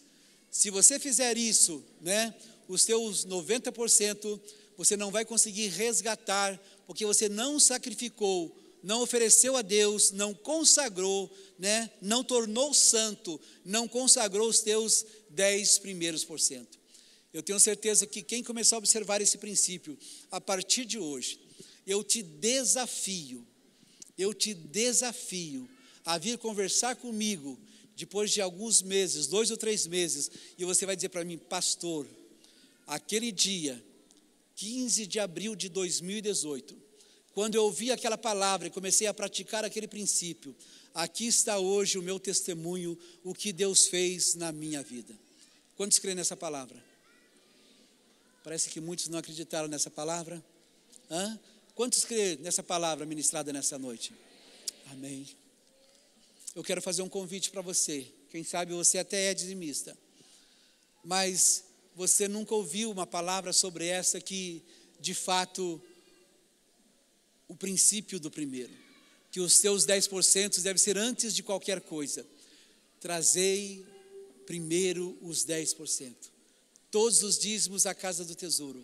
se você fizer isso, né, os seus 90%, você não vai conseguir resgatar, porque você não sacrificou, não ofereceu a Deus, não consagrou, né, não tornou santo, não consagrou os teus 10 primeiros por cento. Eu tenho certeza que quem começar a observar esse princípio, a partir de hoje, eu te desafio a vir conversar comigo, depois de alguns meses, 2 ou 3 meses, e você vai dizer para mim, pastor, aquele dia, 15 de abril de 2018, quando eu ouvi aquela palavra e comecei a praticar aquele princípio, aqui está hoje o meu testemunho, o que Deus fez na minha vida. Quantos creem nessa palavra? Parece que muitos não acreditaram nessa palavra. Quantos creem nessa palavra ministrada nessa noite? Amém. Eu quero fazer um convite para você. Quem sabe você até é dizimista, mas você nunca ouviu uma palavra sobre essa que, de fato, o princípio do primeiro, que os teus 10% deve ser antes de qualquer coisa. Trazei primeiro os 10%. Todos os dízimos à casa do tesouro.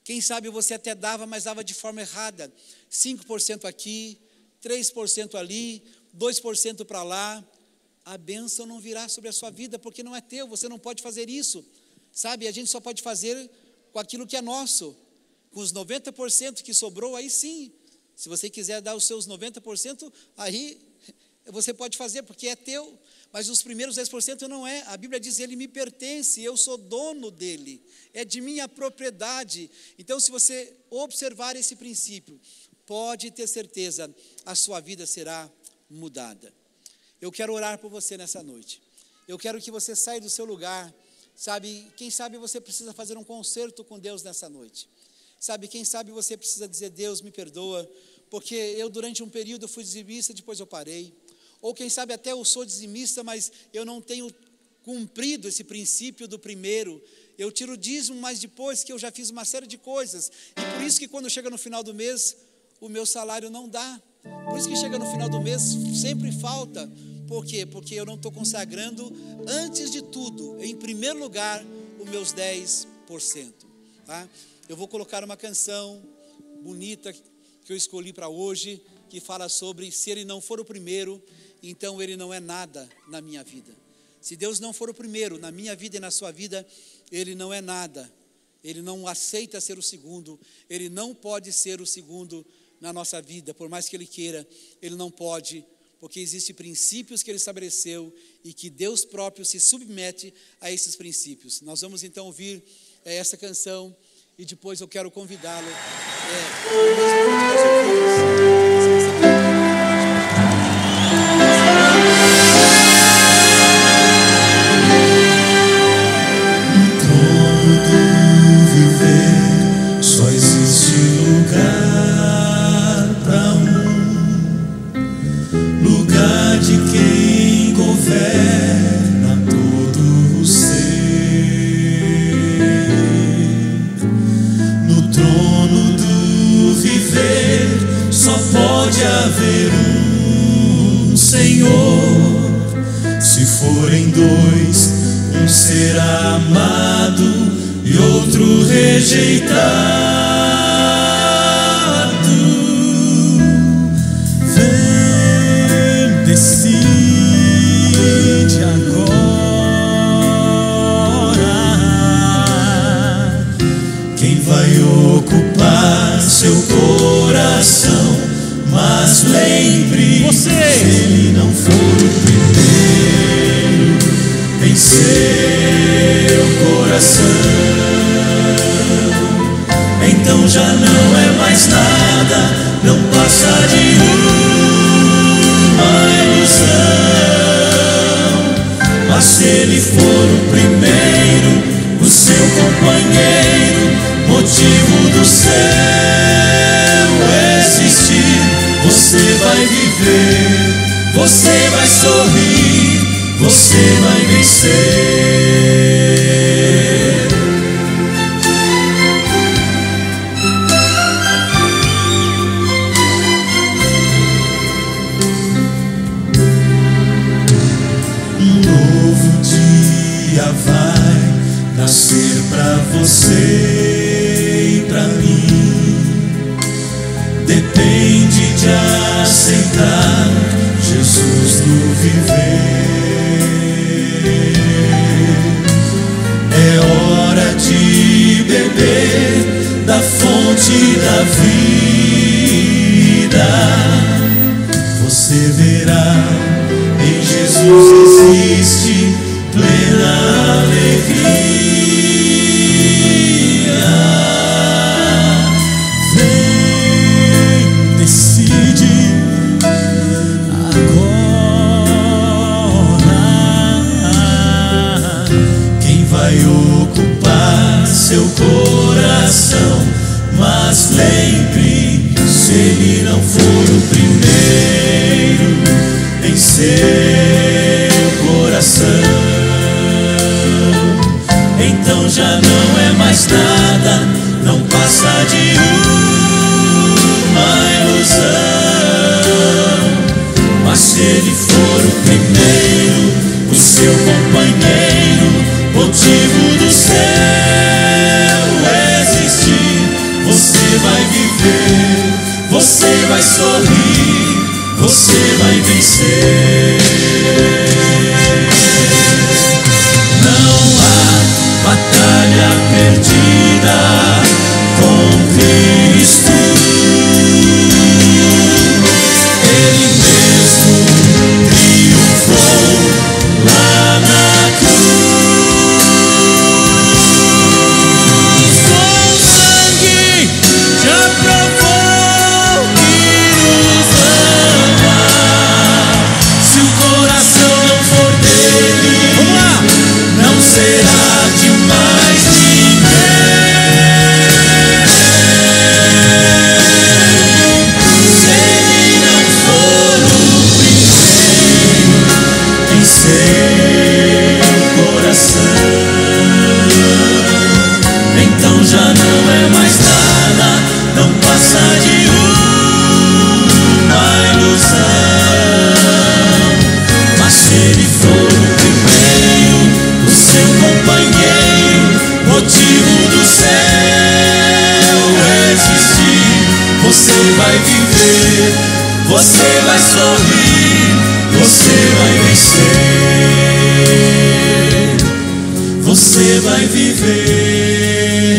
Quem sabe você até dava, mas dava de forma errada. 5% aqui, 3% ali, 2% para lá. A bênção não virá sobre a sua vida, porque não é teu, você não pode fazer isso. Sabe, a gente só pode fazer com aquilo que é nosso. Com os 90% que sobrou, aí sim. Se você quiser dar os seus 90%, aí você pode fazer, porque é teu. Mas os primeiros 10% não é. A Bíblia diz, ele me pertence, eu sou dono dele. É de minha propriedade. Então, se você observar esse princípio, pode ter certeza, a sua vida será mudada. Eu quero orar por você nessa noite. Eu quero que você saia do seu lugar. Sabe, quem sabe você precisa fazer um concerto com Deus nessa noite. Sabe, quem sabe você precisa dizer, Deus me perdoa, porque eu durante um período fui dizimista, depois eu parei. Ou quem sabe até eu sou dizimista, mas eu não tenho cumprido esse princípio do primeiro. Eu tiro o dízimo, mas depois que eu já fiz uma série de coisas. E por isso que quando chega no final do mês, o meu salário não dá. Por isso que chega no final do mês, sempre falta. Por quê? Porque eu não estou consagrando, antes de tudo, em primeiro lugar, os meus 10%. Tá? Eu vou colocar uma canção bonita que eu escolhi para hoje, que fala sobre, se ele não for o primeiro, então ele não é nada na minha vida. Se Deus não for o primeiro na minha vida e na sua vida, ele não é nada. Ele não aceita ser o segundo, ele não pode ser o segundo na nossa vida, por mais que ele queira, ele não pode, porque existem princípios que ele estabeleceu e que Deus próprio se submete a esses princípios. Nós vamos então ouvir essa canção e depois eu quero convidá-lo. Será amado e outro rejeitado. Vem, decide agora quem vai ocupar seu coração. Mas lembre, se ele não for o primeiro em seu coração, então já não é mais nada, não passa de uma ilusão. Mas se ele for o primeiro, o seu companheiro, motivo do seu existir, você vai viver, você vai sorrir, você vai vencer. Um novo dia vai nascer pra você e pra mim. Depende de aceitar Jesus no viver. É hora de beber da fonte da vida. Você verá, em Jesus existe plena alegria. Vem, decide agora quem vai ocupar seu coração. Mas lembre, se ele não for o primeiro em seu coração, então já não é mais nada, não passa de uma ilusão. Mas se ele for o primeiro, o seu companheiro, motivo do seu existir, você vai vencer. Não há batalha perdida com Cristo. Ele mesmo triunfou lá na cruz. Com sangue já provou que nos ama. Se o coração não for dele, vamos lá, não será de mais ninguém. Se ele não for o primeiro em seu coração, então já não é mais nada, não passa de uma ilusão. Mas se ele for o primeiro, o seu companheiro, motivo do céu existir, você vai viver, você vai sorrir, você vai vencer, você vai viver,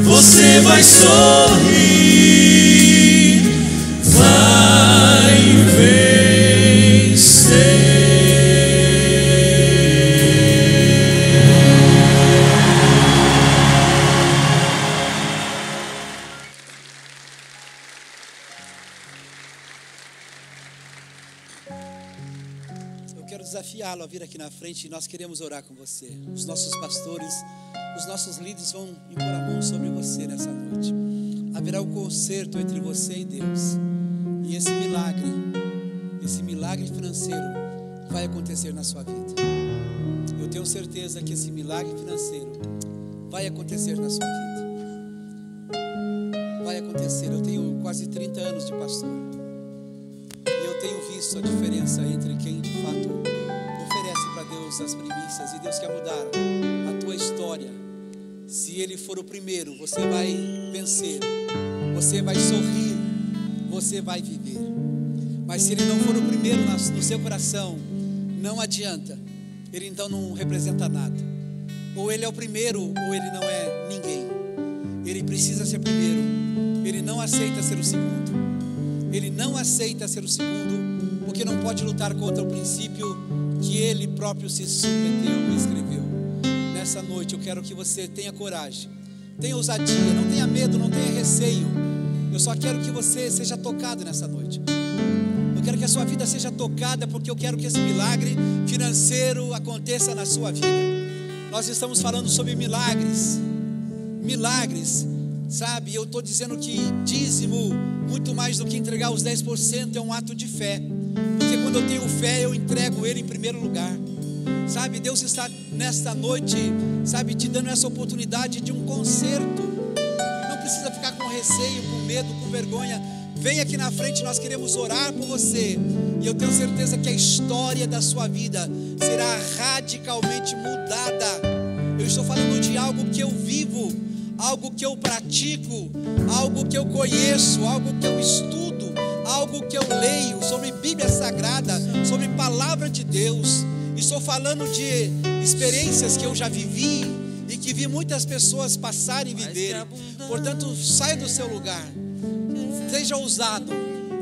você vai sorrir, vai vencer. Eu quero desafiá-lo a vir aqui na frente e nós queremos orar com você. Os nossos pastores, os nossos líderes vão impor a mão sobre você nessa noite. Haverá um concerto entre você e Deus. E esse milagre financeiro vai acontecer na sua vida. Eu tenho certeza que esse milagre financeiro vai acontecer na sua vida. Vai acontecer. Eu tenho quase 30 anos de pastor. E eu tenho visto a diferença entre quem de fato oferece para Deus as primícias. E Deus quer mudar a tua história. Se Ele for o primeiro, você vai vencer. Você vai sorrir. Você vai viver. Mas se Ele não for o primeiro no seu coração, não adianta. Ele então não representa nada. Ou Ele é o primeiro, ou Ele não é ninguém. Ele precisa ser primeiro. Ele não aceita ser o segundo. Ele não aceita ser o segundo, porque não pode lutar contra o princípio que Ele próprio se submeteu e escreveu. Nessa noite eu quero que você tenha coragem, tenha ousadia, não tenha medo, não tenha receio. Eu só quero que você seja tocado nessa noite. Eu quero que a sua vida seja tocada, porque eu quero que esse milagre financeiro aconteça na sua vida. Nós estamos falando sobre milagres. Milagres, sabe? Eu estou dizendo que dízimo, muito mais do que entregar os 10%, é um ato de fé. Porque quando eu tenho fé, eu entrego Ele em primeiro lugar. Sabe, Deus está nesta noite, sabe, te dando essa oportunidade de um concerto. Não precisa ficar com receio, com medo, com vergonha. Vem aqui na frente, nós queremos orar por você. E eu tenho certeza que a história da sua vida será radicalmente mudada. Eu estou falando de algo que eu vivo, algo que eu pratico, algo que eu conheço, algo que eu estudo, algo que eu leio sobre Bíblia Sagrada, sobre Palavra de Deus. Estou falando de experiências que eu já vivi e que vi muitas pessoas passarem e viverem. Portanto, saia do seu lugar, seja ousado.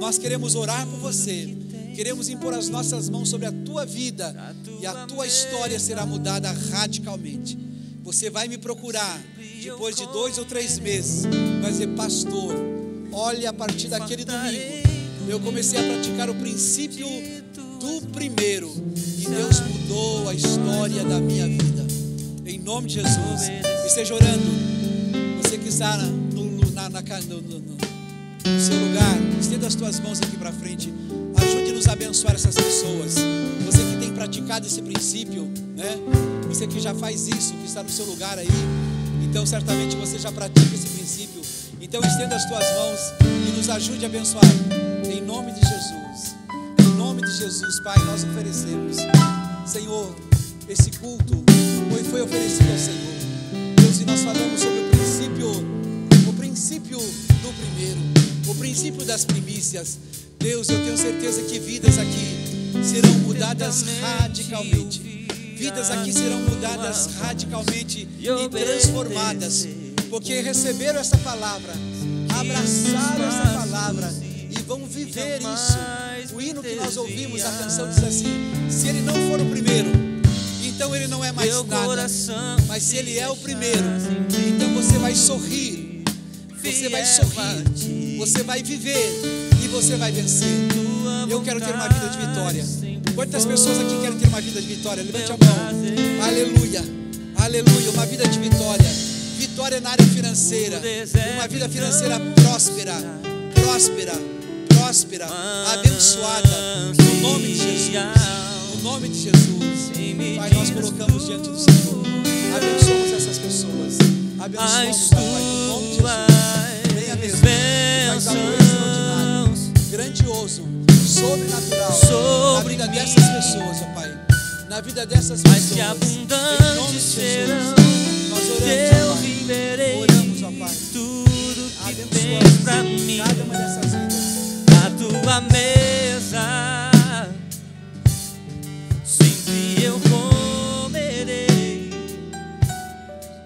Nós queremos orar por você, queremos impor as nossas mãos sobre a tua vida e a tua história será mudada radicalmente. Você vai me procurar depois de 2 ou 3 meses, vai dizer: pastor, olha, a partir daquele domingo eu comecei a praticar o princípio do primeiro e Deus mudou a história da minha vida. Em nome de Jesus, esteja orando. Você que está no seu lugar, estenda as tuas mãos aqui para frente. Ajude-nos a abençoar essas pessoas. Você que tem praticado esse princípio, né? Você que já faz isso, que está no seu lugar aí, então certamente você já pratica esse princípio. Então estenda as tuas mãos e nos ajude a abençoar. Em nome de Jesus. Em nome de Jesus, Pai, nós oferecemos, Senhor, esse culto foi oferecido ao Senhor. Deus, e nós falamos sobre o princípio do primeiro, o princípio das primícias. Deus, eu tenho certeza que vidas aqui serão mudadas radicalmente. Vidas aqui serão mudadas radicalmente e transformadas, porque receberam essa palavra, abraçaram essa palavra e vão viver isso. O hino que nós ouvimos, a canção diz assim: se ele não for o primeiro, então ele não é mais nada. Mas se ele é o primeiro, então você vai sorrir, você vai sorrir, você vai viver e você vai vencer. Eu quero ter uma vida de vitória. Quantas pessoas aqui querem ter uma vida de vitória? Levante a mão. Aleluia, aleluia. Uma vida de vitória. Vitória na área financeira. Uma vida financeira próspera, próspera, próspera, abençoada. No nome de Jesus. No nome de Jesus. Pai, nós colocamos diante do Senhor. Abençoamos essas pessoas. Abençoamos, Pai, no nome de Jesus. Venha mesmo. Faz algo extraordinário, grandioso, sobrenatural na vida dessas pessoas, ó Pai. Na vida dessas pessoas. Em nome de Jesus. Nós oramos, ó Pai. Tudo que tens pra mim, cada uma dessas vidas. a tua mesa, sempre eu comerei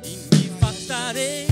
e me fartarei.